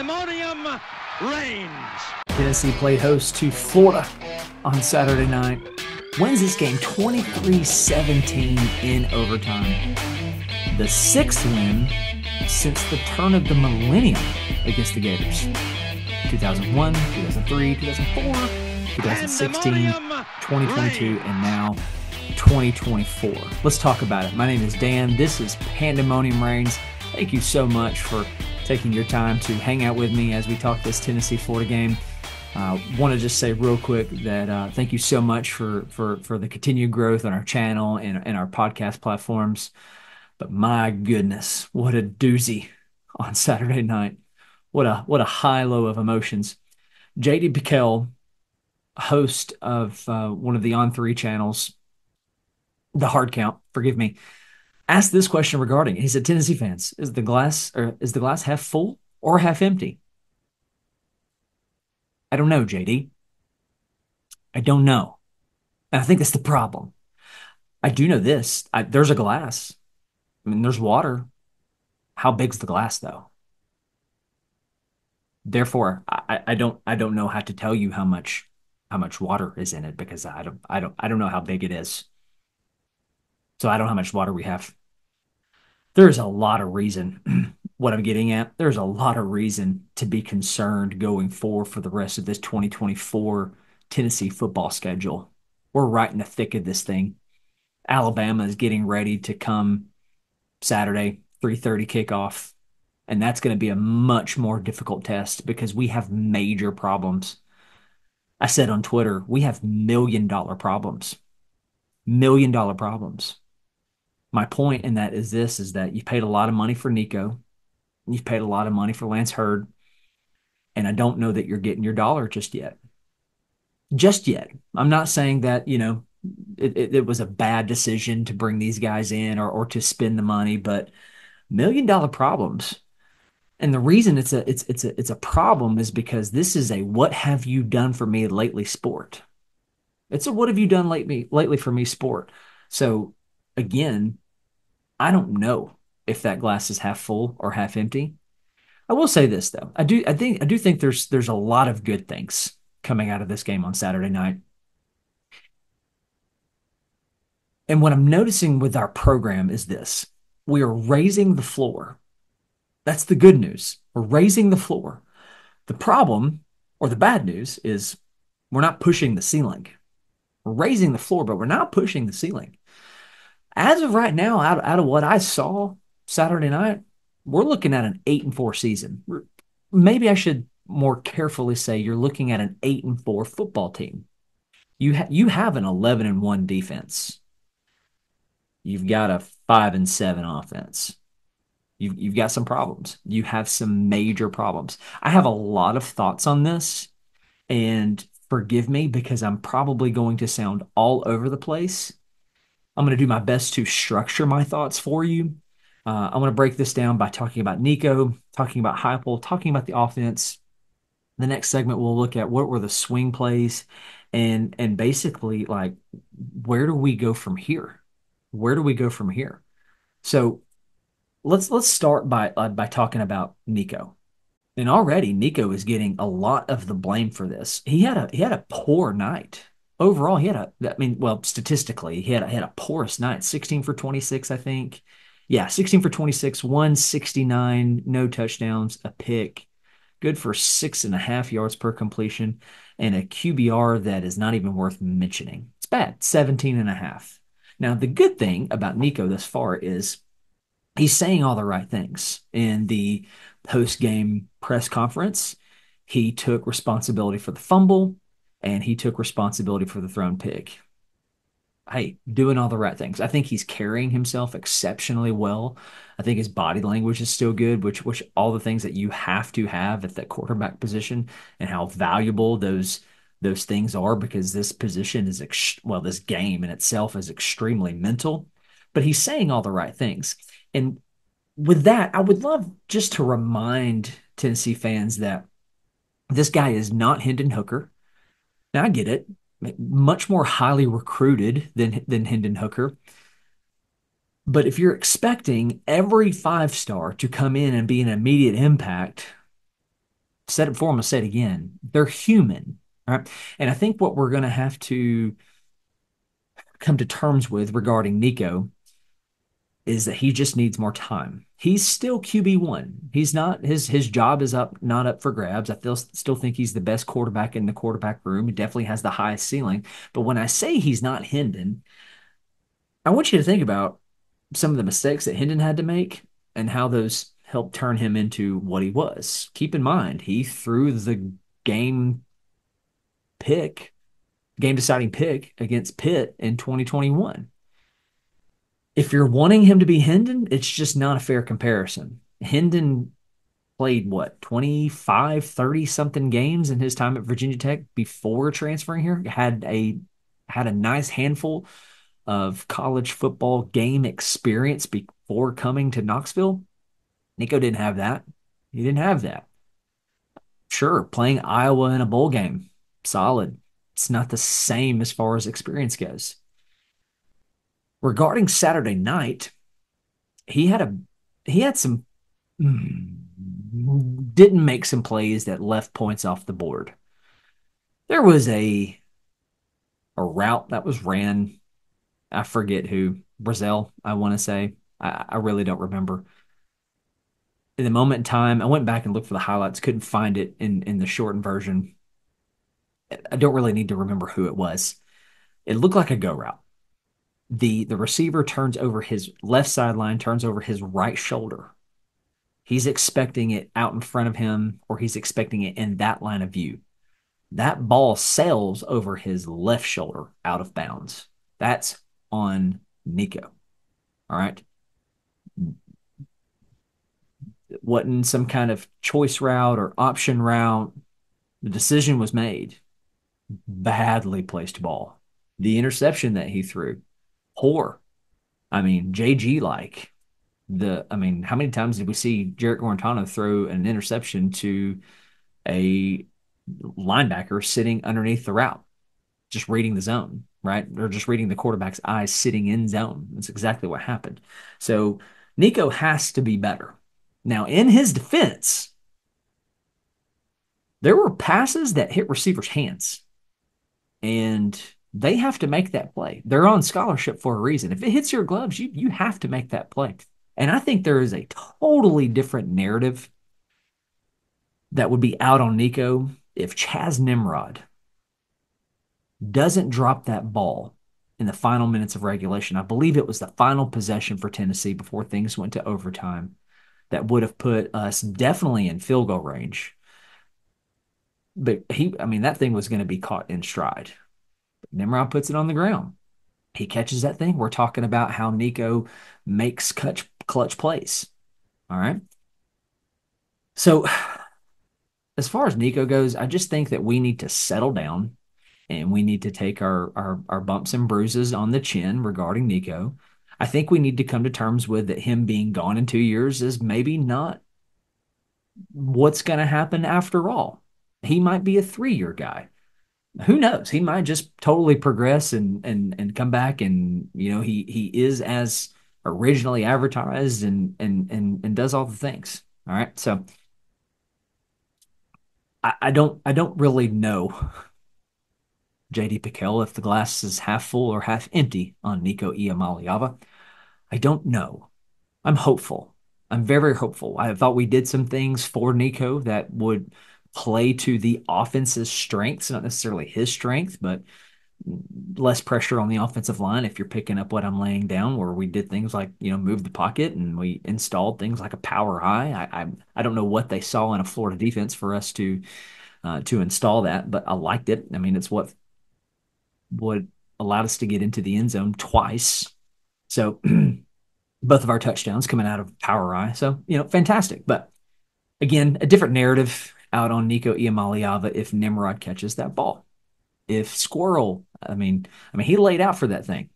Pandemonium Reigns. Tennessee played host to Florida on Saturday night. Wins this game 23-17 in overtime. The sixth win since the turn of the millennium against the Gators. 2001, 2003, 2004, 2016, 2022, and now 2024. Let's talk about it. My name is Dan. This is Pandemonium Reigns. Thank you so much for taking your time to hang out with me as we talk this Tennessee-Florida game. Want to just say real quick that thank you so much for the continued growth on our channel and our podcast platforms. But my goodness, what a doozy on Saturday night. What a high-low of emotions. J.D. Pickell, host of one of the On3 channels, The Hard Count, forgive me, asked this question regarding it. He said, Tennessee fans, is the glass half full or half empty? I don't know, JD. I don't know. And I think that's the problem. I do know this. There's a glass. I mean, there's water. How big's the glass, though? Therefore, I don't know how to tell you how much water is in it because I don't know how big it is. So I don't know how much water we have. There's a lot of reason. What I'm getting at, there's a lot of reason to be concerned going forward for the rest of this 2024 Tennessee football schedule. We're right in the thick of this thing. Alabama is getting ready to come Saturday, 3:30 kickoff, and that's going to be a much more difficult test because we have major problems. I said on Twitter, we have $1 million problems. $1 million problems. My point in that is that you've paid a lot of money for Nico. You've paid a lot of money for Lance Hurd. And I don't know that you're getting your dollar just yet. Just yet. I'm not saying that, it was a bad decision to bring these guys in or to spend the money, but $1 million problems. And the reason it's a problem is because this is a what have you done for me lately sport. It's a what have you done lately for me sport. So again, I don't know if that glass is half full or half empty. I will say this though. I do think there's a lot of good things coming out of this game on Saturday night. And what I'm noticing with our program is this. We are raising the floor. That's the good news. We're raising the floor. The problem or the bad news is we're not pushing the ceiling. We're raising the floor, but we're not pushing the ceiling. As of right now, out of what I saw Saturday night, we're looking at an 8-4 season. Maybe I should more carefully say you're looking at an 8-4 football team. You have an 11-1 defense. You've got a 5-7 offense. You've got some problems. You have some major problems. I have a lot of thoughts on this, and forgive me because I'm probably going to sound all over the place. I'm going to do my best to structure my thoughts for you. I want to break this down by talking about Nico, talking about Huepel, talking about the offense. The next segment, we'll look at what were the swing plays and basically like where do we go from here? Where do we go from here? So let's start by talking about Nico. And already Nico is getting a lot of the blame for this. He had a poor night. Overall, statistically, he had a porous night. 16 for 26, I think. Yeah, 16 for 26, 169, no touchdowns, a pick. Good for 6.5 yards per completion, and a QBR that is not even worth mentioning. It's bad, 17.5. Now, the good thing about Nico thus far is he's saying all the right things. In the post-game press conference, he took responsibility for the fumble, and he took responsibility for the thrown pick. Hey, doing all the right things. I think he's carrying himself exceptionally well. I think his body language is still good, which all the things that you have to have at that quarterback position and how valuable those things are because this position is, this game in itself is extremely mental. But he's saying all the right things. And with that, I would love just to remind Tennessee fans that this guy is not Hendon Hooker. Now, I get it. Much more highly recruited than Hendon Hooker. But if you're expecting every 5-star to come in and be an immediate impact, Said it before, I'm gonna say it again. They're human, right? And I think what we're gonna have to come to terms with regarding Nico is that he just needs more time. He's still QB1. He's not his job is up not up for grabs. I still think he's the best quarterback in the quarterback room. He definitely has the highest ceiling. But when I say he's not Hendon, I want you to think about some of the mistakes that Hendon had to make and how those helped turn him into what he was. Keep in mind, he threw the game pick, game deciding pick against Pitt in 2021. If you're wanting him to be Hendon, it's just not a fair comparison. Hendon played what, 25, 30 something games in his time at Virginia Tech before transferring here, had a nice handful of college football game experience before coming to Knoxville. Nico didn't have that. He didn't have that. Sure, playing Iowa in a bowl game, solid. It's not the same as far as experience goes. Regarding Saturday night, he had a he had some didn't make some plays that left points off the board. There was a route that was ran. I forget who, Brazil, I want to say. I really don't remember. In the moment in time, I went back and looked for the highlights, couldn't find it in the shortened version. I don't really need to remember who it was. It looked like a go route. The receiver turns over his left sideline, turns over his right shoulder. He's expecting it out in front of him, or he's expecting it in that line of view. That ball sails over his left shoulder out of bounds. That's on Nico. All right. It wasn't some kind of choice route or option route. The decision was made. Badly placed ball. The interception that he threw, poor. I mean, JG like how many times did we see Jarrett Guarantano throw an interception to a linebacker sitting underneath the route, just reading the zone, right? Or just reading the quarterback's eyes sitting in zone. That's exactly what happened. So Nico has to be better. Now, in his defense, there were passes that hit receivers' hands, and they have to make that play. They're on scholarship for a reason. If it hits your gloves, you have to make that play. And I think there is a totally different narrative that would be out on Nico if Chaz Nimrod doesn't drop that ball in the final minutes of regulation. I believe it was the final possession for Tennessee before things went to overtime that would have put us definitely in field goal range. But that thing was going to be caught in stride. Nimrod puts it on the ground. He catches that thing. We're talking about how Nico makes clutch plays. All right. So as far as Nico goes, I just think that we need to settle down and we need to take our bumps and bruises on the chin regarding Nico. I think we need to come to terms with that him being gone in 2 years is maybe not what's going to happen after all. He might be a 3-year guy. Who knows? He might just totally progress and come back and he is as originally advertised and does all the things. All right. So I don't really know, JD Piquel, if the glass is half full or half empty on Nico Iamaleava. I don't know. I'm hopeful. I'm very, very hopeful. I thought we did some things for Nico that would play to the offense's strengths, not necessarily his strength, but less pressure on the offensive line if you're picking up what I'm laying down, where we did things like, move the pocket and we installed things like a power high. I don't know what they saw in a Florida defense for us to install that, but I liked it. I mean, it's what allowed us to get into the end zone twice. So both of our touchdowns coming out of power high. So, fantastic. But again, a different narrative out on Nico Iamaleava if Nimrod catches that ball. If Squirrel, he laid out for that thing,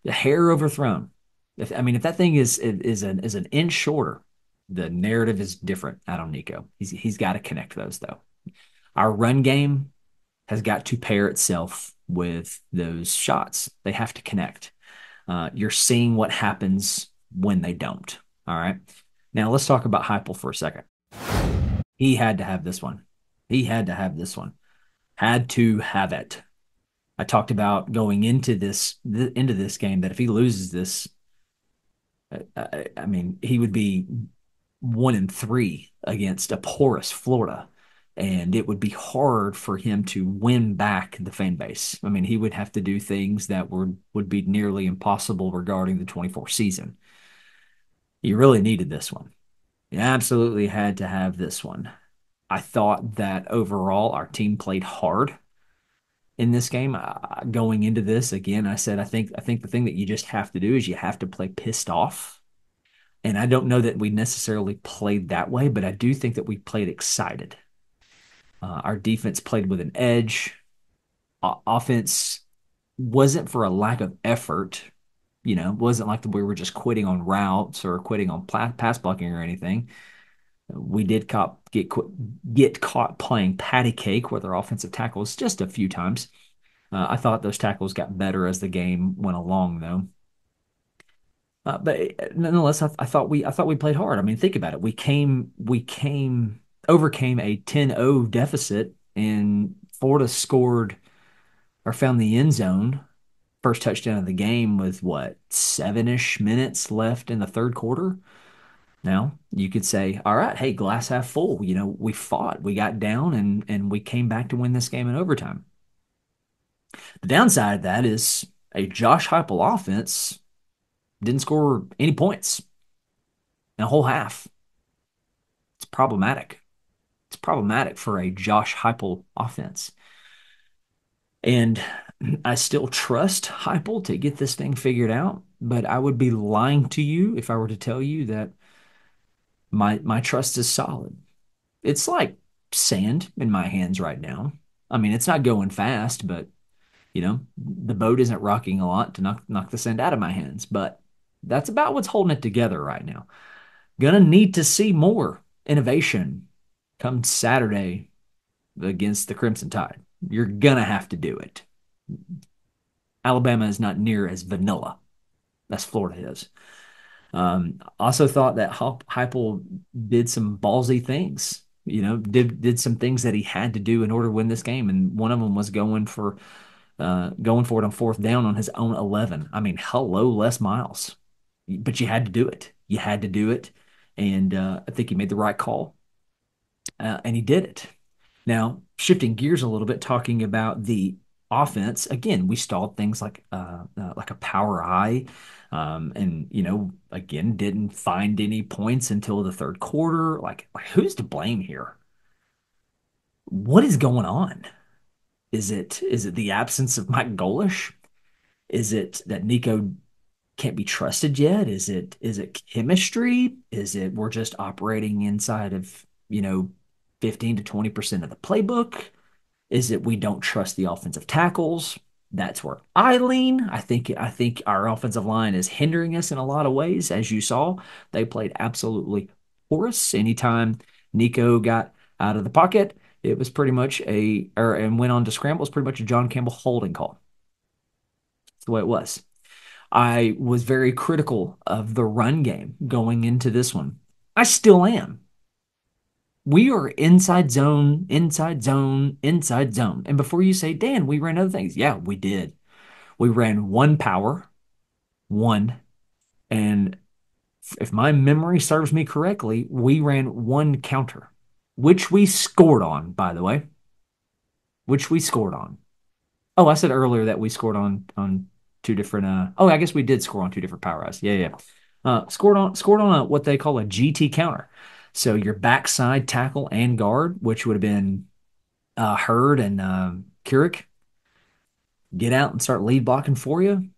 the hair overthrown. If that thing is an inch shorter, the narrative is different out on Nico. He's got to connect those though. Our run game has got to pair itself with those shots. They have to connect. You're seeing what happens when they don't. All right. Now let's talk about Huepel for a second. He had to have this one. He had to have this one. Had to have it. I talked about going into this game that if he loses this, I mean, he would be 1-3 against a porous Florida, and it would be hard for him to win back the fan base. I mean, he would have to do things that would be nearly impossible regarding the 24 season. You really needed this one. You absolutely had to have this one. I thought that overall our team played hard in this game. Going into this again, I said I think the thing that you just have to do is you have to play pissed off. And I don't know that we necessarily played that way, but I do think that we played excited. Our defense played with an edge. Offense wasn't for a lack of effort. Wasn't like we were just quitting on routes or quitting on pass blocking or anything. We did get caught playing patty cake with our offensive tackles just a few times. I thought those tackles got better as the game went along, though. But nonetheless, I thought we played hard. I mean, think about it. We overcame a 10-0 deficit, and Florida scored or found the end zone. First touchdown of the game with what, 7-ish minutes left in the third quarter. Now you could say, all right, hey, glass half full. We fought, we got down, and we came back to win this game in overtime. The downside of that is a Josh Heupel offense didn't score any points in a whole half. It's problematic. It's problematic for a Josh Heupel offense. And I still trust Heupel to get this thing figured out, but I would be lying to you if I were to tell you that my trust is solid. It's like sand in my hands right now. I mean, it's not going fast, but the boat isn't rocking a lot to knock the sand out of my hands. But that's about what's holding it together right now. Gonna need to see more innovation come Saturday against the Crimson Tide. You're gonna have to do it. Alabama is not near as vanilla as Florida is. Also thought that Heupel did some ballsy things. Did some things that he had to do in order to win this game, and one of them was going for it on fourth down on his own 11. I mean, hello, Les Miles, but you had to do it. You had to do it, and I think he made the right call, and he did it. Now, shifting gears a little bit, talking about the offense again, we stalled things like a power I, and again didn't find any points until the third quarter. Like who's to blame here? What is going on? Is it the absence of Mike Golish? Is it that Nico can't be trusted yet? Is it chemistry? Is it we're just operating inside of 15 to 20% of the playbook? Is it we don't trust the offensive tackles? That's where I lean. I think our offensive line is hindering us in a lot of ways. As you saw, they played absolutely porous. Anytime Nico got out of the pocket, it was pretty much and went on to scramble, it was pretty much a John Campbell holding call. That's the way it was. I was very critical of the run game going into this one. I still am. We are inside zone, inside zone, inside zone. And before you say, Dan, we ran other things. Yeah, we did. We ran one power, one. And if my memory serves me correctly, we ran one counter, which we scored on, by the way, which we scored on. Oh, I said earlier that we scored on two different oh, I guess we did score on two different power eyes. Yeah, yeah. Scored on what they call a GT counter. So your backside tackle and guard, which would have been Hurd and Keurig, get out and start lead blocking for you,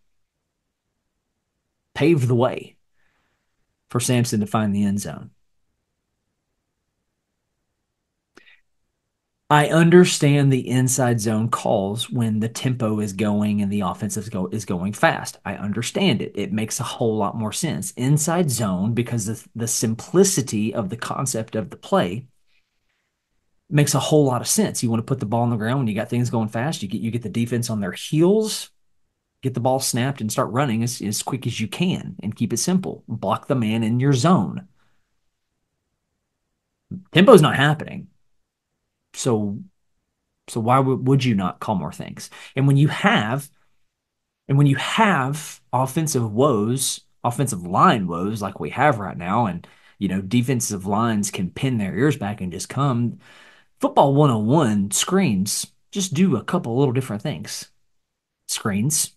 pave the way for Samson to find the end zone. I understand the inside zone calls when the tempo is going and the offense is going fast. I understand it. It makes a whole lot more sense. Inside zone, because of the simplicity of the concept of the play, makes a whole lot of sense. You want to put the ball on the ground when you got things going fast. You get the defense on their heels, get the ball snapped, and start running as quick as you can and keep it simple. Block the man in your zone. Tempo's not happening. So why would you not call more things? And when you have offensive woes, offensive line woes like we have right now, and defensive lines can pin their ears back and just come. Football 101 screens just do a couple little different things. Screens,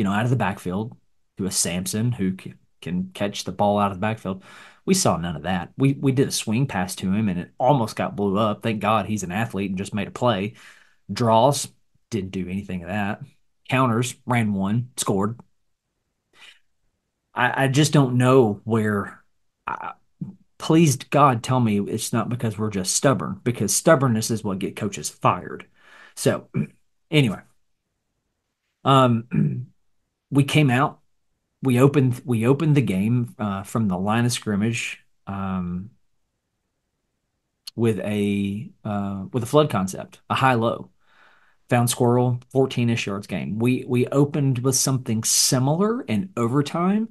out of the backfield to a Samson who can catch the ball out of the backfield. We saw none of that. We did a swing pass to him and it almost got blew up. Thank God he's an athlete and just made a play. Draws, didn't do anything of that. Counters, ran one, scored. I just don't know where. I, please, God, tell me it's not because we're just stubborn, because stubbornness is what get coaches fired. So, anyway, we came out. We opened the game from the line of scrimmage with a flood concept, a high low. Found squirrel, 14-ish yards game. We opened with something similar in overtime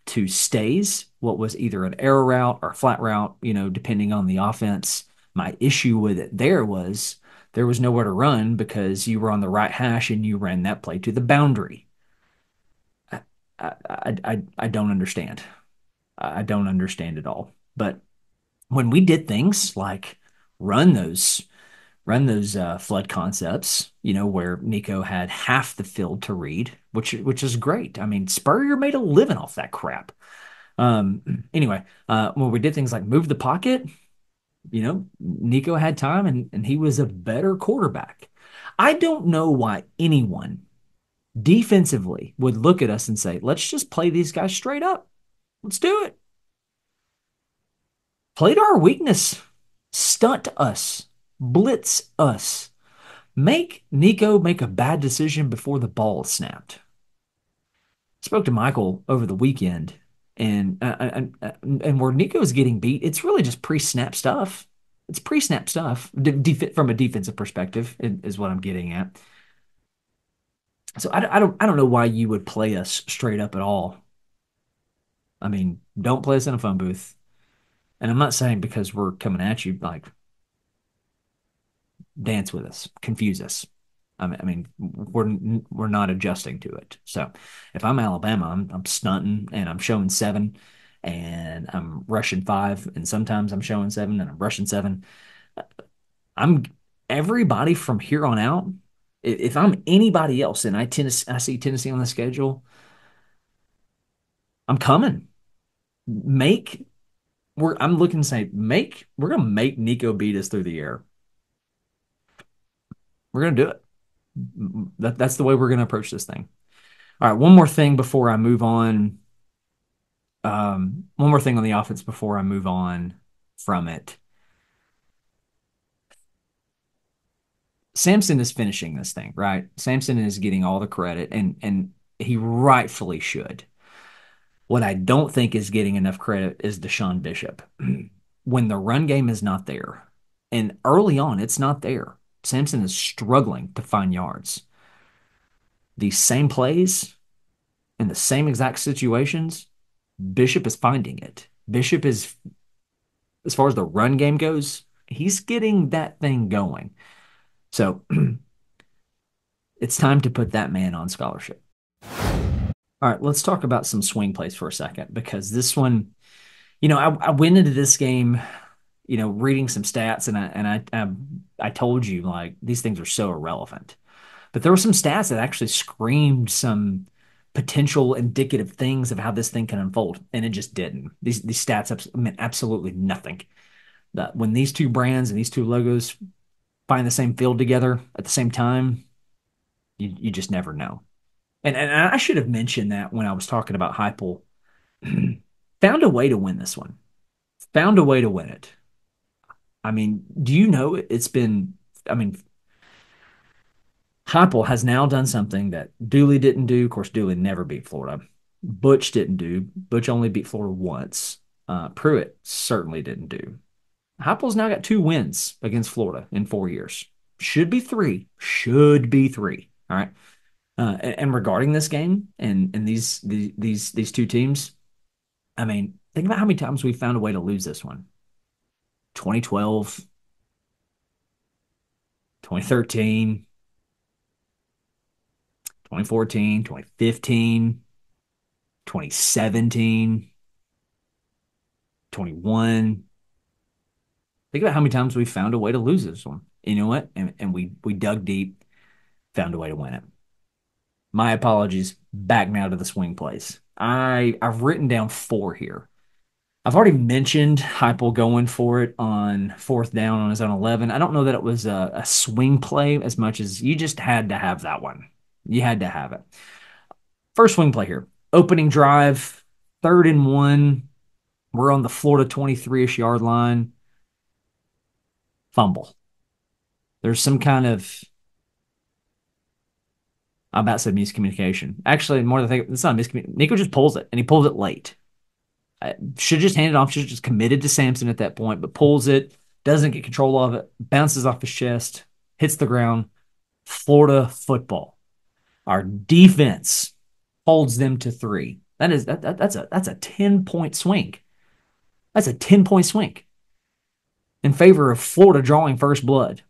to stays, what was either an arrow route or flat route, depending on the offense. My issue with it there was nowhere to run because you were on the right hash and you ran that play to the boundary. I don't understand. I don't understand at all. But when we did things like run those flood concepts, where Nico had half the field to read, which is great. I mean, Spurrier made a living off that crap. Anyway, when we did things like move the pocket, Nico had time and he was a better quarterback. I don't know why anyone defensively would look at us and say, let's just play these guys straight up. Let's do it. Play to our weakness. Stunt us. Blitz us. Make Nico make a bad decision before the ball is snapped. Spoke to Michael over the weekend, and where Nico's getting beat, it's really just pre-snap stuff. It's pre-snap stuff from a defensive perspective is what I'm getting at. So I don't know why you would play us straight up at all. I mean, don't play us in a phone booth. And I'm not saying because we're coming at you like dance with us, confuse us. I mean, we're not adjusting to it. So if I'm Alabama, I'm stunting and I'm showing seven, and I'm rushing five, and sometimes I'm showing seven and I'm rushing seven. I'm everybody from here on out. If I'm anybody else and I see Tennessee on the schedule, I'm coming. Make I'm looking to say we're gonna make Nico beat us through the air. We're gonna do it. That's the way we're gonna approach this thing. All right, one more thing before I move on. One more thing on the offense before I move on from it. Samson is finishing this thing, right? Samson is getting all the credit, and he rightfully should. What I don't think is getting enough credit is Deshaun Bishop. When the run game is not there, and early on it's not there, Samson is struggling to find yards. These same plays in the same exact situations, Bishop is finding it. Bishop is, as far as the run game goes, he's getting that thing going. So it's time to put that man on scholarship. All right, let's talk about some swing plays for a second, because this one, I went into this game, reading some stats, and I told you like these things are so irrelevant, but there were some stats that actually screamed some potential indicative things of how this thing can unfold, and it just didn't. These stats meant absolutely nothing. When these two brands and these two logos find the same field together at the same time, you just never know. And I should have mentioned that when I was talking about Huepel. Found a way to win this one. Found a way to win it. I mean, do you know it's been? I mean, Huepel has now done something that Dooley didn't do. Of course, Dooley never beat Florida. Butch didn't do. Butch only beat Florida once. Pruitt certainly didn't do. Heupel's now got 2 wins against Florida in 4 years. Should be three. Should be three. All right. And regarding this game and these two teams, I mean, think about how many times we found a way to lose this one. 2012, 2013, 2014, 2015, 2017, 21. Think about how many times we found a way to lose this one. You know what? And we dug deep, found a way to win it. My apologies. Back now to the swing plays. I've written down four here. I've already mentioned Huepel going for it on fourth down on his own 11. I don't know that it was a swing play as much as you just had to have that one. You had to have it. First swing play here. Opening drive, 3rd and 1. We're on the Florida 23-ish yard line. Fumble. There's some kind of, I'm about to say miscommunication. Actually, more than I think, it's not miscommunication. Nico just pulls it, and he pulls it late. Should just hand it off, should just committed to Samson at that point, but pulls it, doesn't get control of it, bounces off his chest, hits the ground. Florida football. Our defense holds them to 3. That's a 10-point swing. That's a 10-point swing in favor of Florida drawing first blood.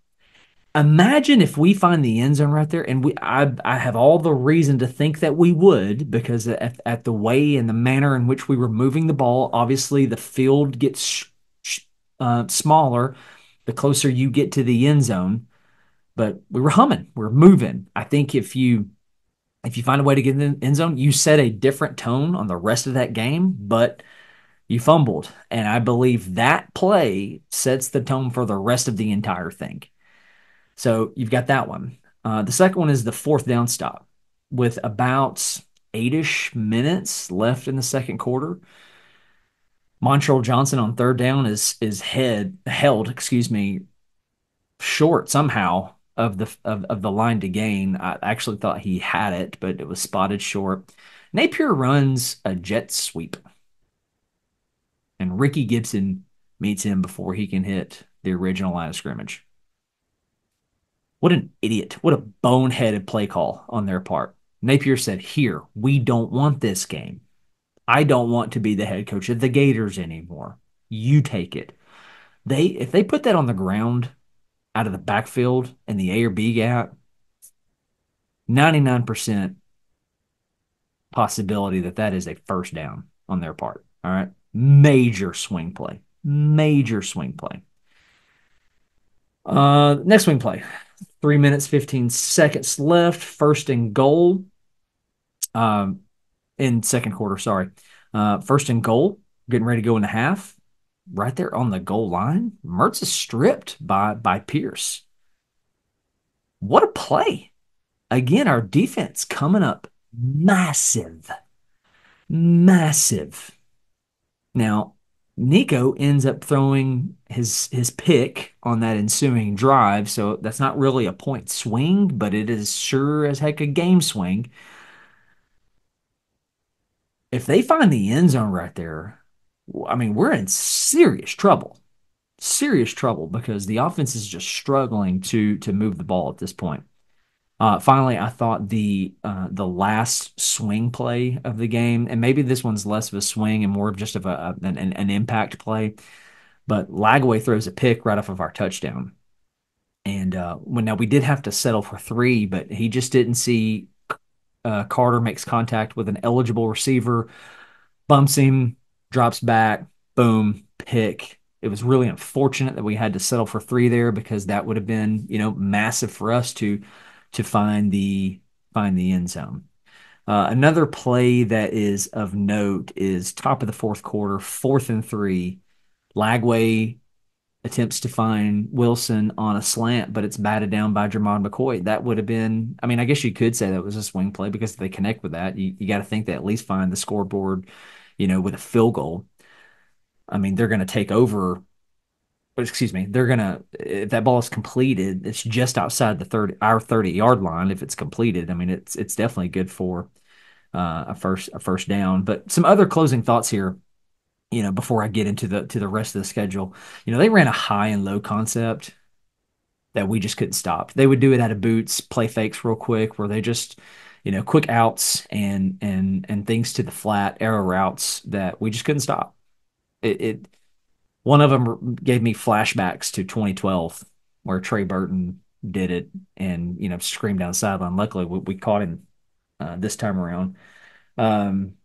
Imagine if we find the end zone right there, and I have all the reason to think that we would, because at the way and the manner in which we were moving the ball, obviously the field gets smaller the closer you get to the end zone. But we were humming, we were moving. I think if you find a way to get in the end zone, you set a different tone on the rest of that game. But you fumbled, and I believe that play sets the tone for the rest of the entire thing. So you've got that one. The second one is the fourth down stop with about 8-ish minutes left in the second quarter. Montreal Johnson on third down is held, short somehow of the line to gain. I actually thought he had it, but it was spotted short. Napier runs a jet sweep, and Ricky Gibson meets him before he can hit the original line of scrimmage. What an idiot. What a boneheaded play call on their part. Napier said, "Here, we don't want this game. I don't want to be the head coach of the Gators anymore. You take it." If they put that on the ground out of the backfield in the A or B gap, 99% possibility that is a first down on their part. All right. Major swing play. Major swing play. Next swing play. 3 minutes, 15 seconds left. First and goal. In second quarter, sorry. First and goal. Getting ready to go into half. Right there on the goal line. Mertz is stripped by Pierce. What a play. Again, our defense coming up massive. Massive. Now, Nico ends up throwing his pick on that ensuing drive, so that's not really a point swing, but it is sure as heck a game swing. If they find the end zone right there, I mean, we're in serious trouble. Serious trouble because the offense is just struggling to move the ball at this point. Finally, I thought the last swing play of the game, and maybe this one's less of a swing and more of just of an impact play, but Lagway throws a pick right off of our touchdown. And when now we did have to settle for 3, but he just didn't see Carter makes contact with an eligible receiver, bumps him, drops back, boom, pick. It was really unfortunate that we had to settle for 3 there because that would have been, massive for us to find the end zone. Another play that is of note is top of the fourth quarter, 4th and 3. Lagway attempts to find Wilson on a slant, but it's batted down by Jermon McCoy. That would have been, I mean, I guess you could say that was a swing play because if they connect with that, you got to think they at least find the scoreboard, with a field goal. I mean, they're going to take over. They're going to, if that ball is completed, it's just outside our 30-yard line. If it's completed, I mean, it's definitely good for a first down. But some other closing thoughts here, before I get into the rest of the schedule. They ran a high and low concept that we just couldn't stop. They would do it out of boots, play fakes real quick, where they just, quick outs and things to the flat, arrow routes that we just couldn't stop. It One of them gave me flashbacks to 2012, where Trey Burton did it and screamed down the sideline. Luckily, we caught him this time around. Um,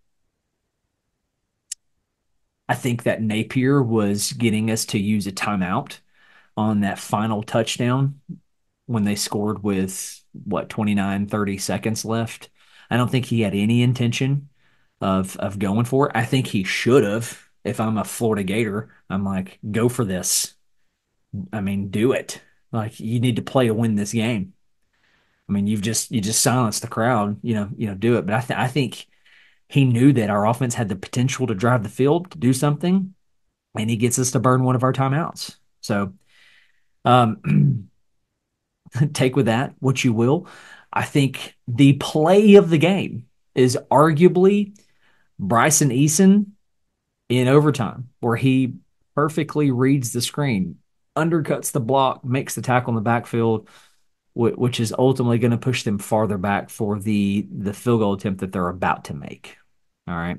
I think that Napier was getting us to use a timeout on that final touchdown when they scored with 29, 30 seconds left. I don't think he had any intention of going for it. I think he should have. If I'm a Florida Gator, I'm like, go for this. I mean, do it. Like, you need to play to win this game. I mean, you just silenced the crowd. Do it. But I think he knew that our offense had the potential to drive the field to do something, and he gets us to burn one of our timeouts. So, um, take with that what you will. I think the play of the game is arguably Bryson Eason in overtime, where he perfectly reads the screen, undercuts the block, makes the tackle in the backfield, which is ultimately going to push them farther back for the field goal attempt that they're about to make. All right.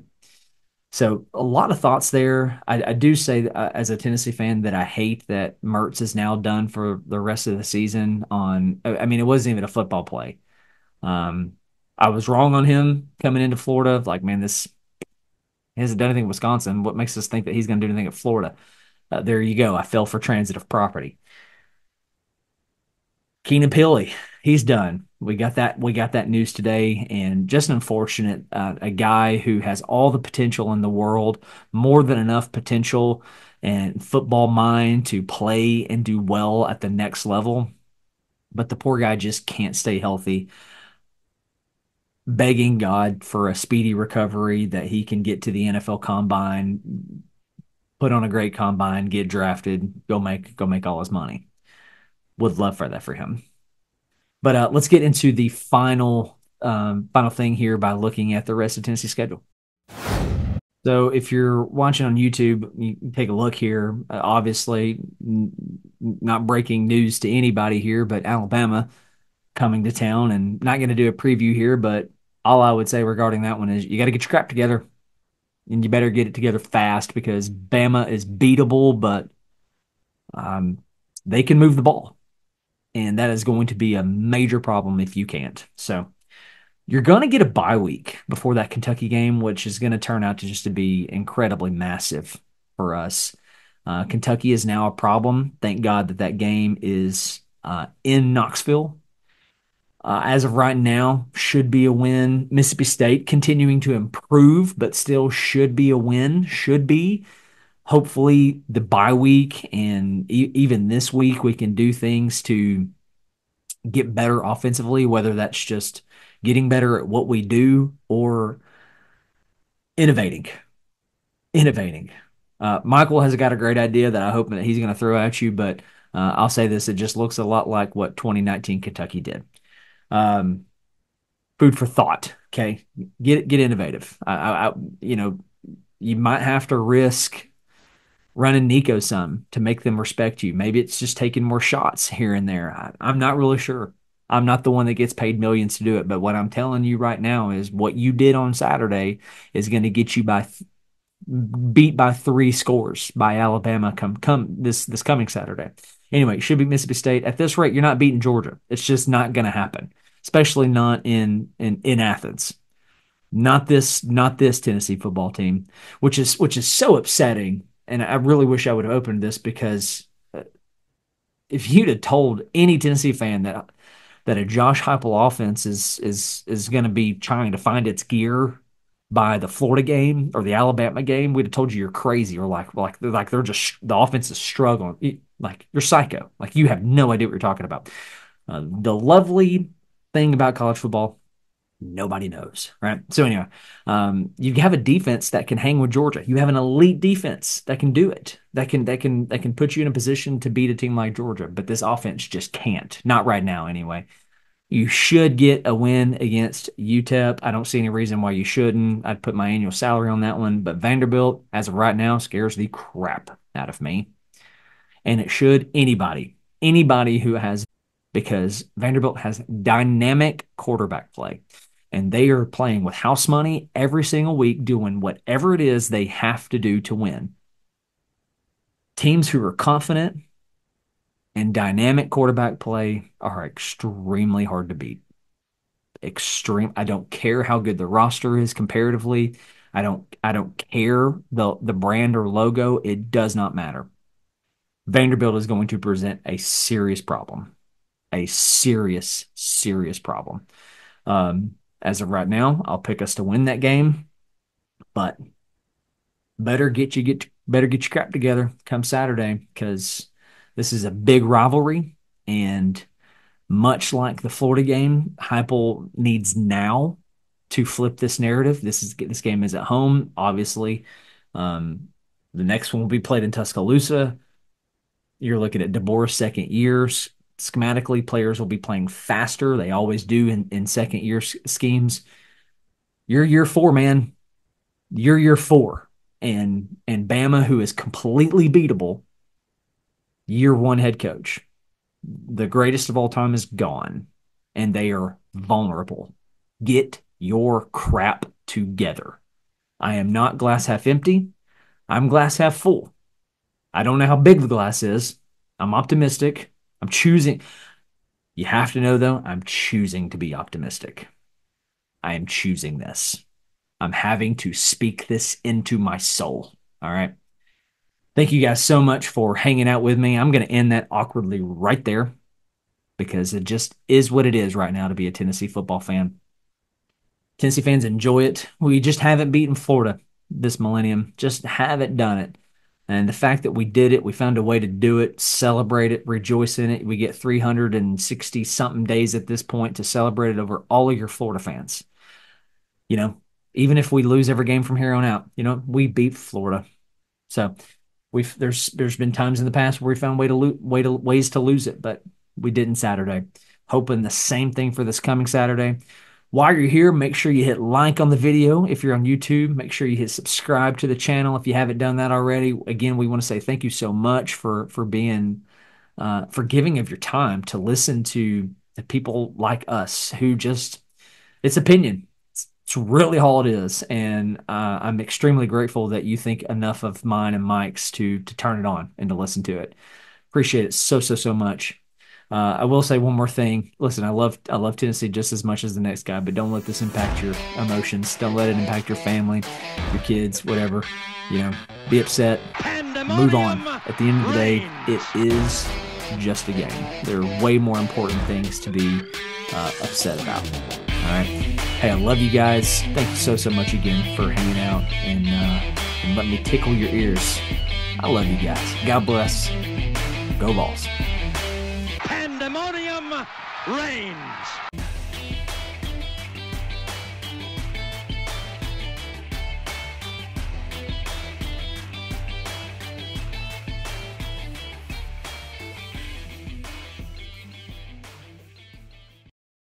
So a lot of thoughts there. I do say as a Tennessee fan that I hate that Mertz is now done for the rest of the season on, I mean, it wasn't even a football play. Um, I was wrong on him coming into Florida. Like, man, he hasn't done anything in Wisconsin. What makes us think that he's going to do anything at Florida? There you go. I fell for transitive property. Keenan Pili, he's done. We got that. We got that news today, and just unfortunate. A guy who has all the potential in the world, more than enough potential and football mind to play and do well at the next level. But the poor guy just can't stay healthy. Begging God for a speedy recovery that he can get to the NFL Combine, put on a great combine, get drafted, go make all his money. Would love for that for him. But let's get into the final thing here by looking at the rest of Tennessee's schedule. So if you're watching on YouTube, you can take a look here. Obviously, not breaking news to anybody here, but Alabama coming to town, and not going to do a preview here, but all I would say regarding that one is you got to get your crap together, and you better get it together fast because Bama is beatable, but um, they can move the ball, and that is going to be a major problem if you can't. So you're going to get a bye week before that Kentucky game, which is going to turn out to just to be incredibly massive for us. Kentucky is now a problem. Thank God that game is in Knoxville. As of right now, should be a win. Mississippi State continuing to improve, but still should be a win. Should be. Hopefully, the bye week and even this week, we can do things to get better offensively, whether that's just getting better at what we do or innovating. Innovating. Michael has got a great idea that I hope that he's going to throw at you, but I'll say this: it just looks a lot like what 2019 Kentucky did. Um, Food for thought. Okay, get innovative. You might have to risk running Nico some to make them respect you. Maybe it's just taking more shots here and there. I'm not really sure. I'm not the one that gets paid millions to do it, but what I'm telling you right now is what you did on Saturday is going to get you beat by 3 scores by Alabama come this coming Saturday. Anyway, it should be Mississippi State. At this rate, you're not beating Georgia. It's just not going to happen, especially not in Athens. Not this Tennessee football team, which is so upsetting. And I really wish I would have opened this because if you'd have told any Tennessee fan that a Josh Heupel offense is going to be trying to find its gear by the Florida game or the Alabama game, we'd have told you you're crazy or like they're just the offense is struggling. Like you're psycho. Like you have no idea what you're talking about. The lovely thing about college football, nobody knows, right? So anyway, you have a defense that can hang with Georgia. You have an elite defense that can do it. That can put you in a position to beat a team like Georgia. But this offense just can't. Not right now, anyway. You should get a win against UTEP. I don't see any reason why you shouldn't. I'd put my annual salary on that one. But Vanderbilt, as of right now, scares the crap out of me. And it should anybody who has, because Vanderbilt has dynamic quarterback play. And they are playing with house money every single week, doing whatever it is they have to do to win. Teams who are confident and dynamic quarterback play are extremely hard to beat. I don't care how good the roster is comparatively. I don't care the brand or logo. It does not matter. Vanderbilt is going to present a serious problem. A serious, serious problem. As of right now, I'll pick us to win that game, but better get your crap together come Saturday, because this is a big rivalry, and much like the Florida game, Huepel needs now to flip this narrative. This game is at home, obviously. Um, the next one will be played in Tuscaloosa. You're looking at DeBoer's second years. Schematically, players will be playing faster. They always do in second year schemes. You're year four, man. You're year four. And Bama, who is completely beatable, year one head coach. The greatest of all time is gone, and they are vulnerable. Get your crap together. I am not glass half empty. I'm glass half full. I don't know how big the glass is. I'm optimistic. I'm choosing. You have to know, though, I'm choosing to be optimistic. I am choosing this. I'm having to speak this into my soul. All right. Thank you guys so much for hanging out with me. I'm going to end that awkwardly right there, because it just is what it is right now to be a Tennessee football fan. Tennessee fans enjoy it. We just haven't beaten Florida this millennium. Just haven't done it. And the fact that we did it, we found a way to do it, celebrate it, rejoice in it. We get 360 something days at this point to celebrate it over all of your Florida fans. Even if we lose every game from here on out, we beat Florida. So there's been times in the past where we found ways to lose it, but we didn't Saturday. Hoping the same thing for this coming Saturday. While you're here, make sure you hit like on the video. If you're on YouTube, make sure you hit subscribe to the channel if you haven't done that already. Again, we want to say thank you so much for giving of your time to listen to the people like us who just, it's opinion. It's really all it is, and I'm extremely grateful that you think enough of mine and Mike's to turn it on and to listen to it. Appreciate it so much. I will say one more thing. Listen, I love Tennessee just as much as the next guy, but don't let this impact your emotions. Don't let it impact your family, your kids, whatever. Be upset, move on. At the end of the day, it is just a game. There are way more important things to be upset about. All right. Hey, I love you guys. Thank you so much again for hanging out and letting me tickle your ears. I love you guys. God bless. Go Vols. Pandemonium Reigns.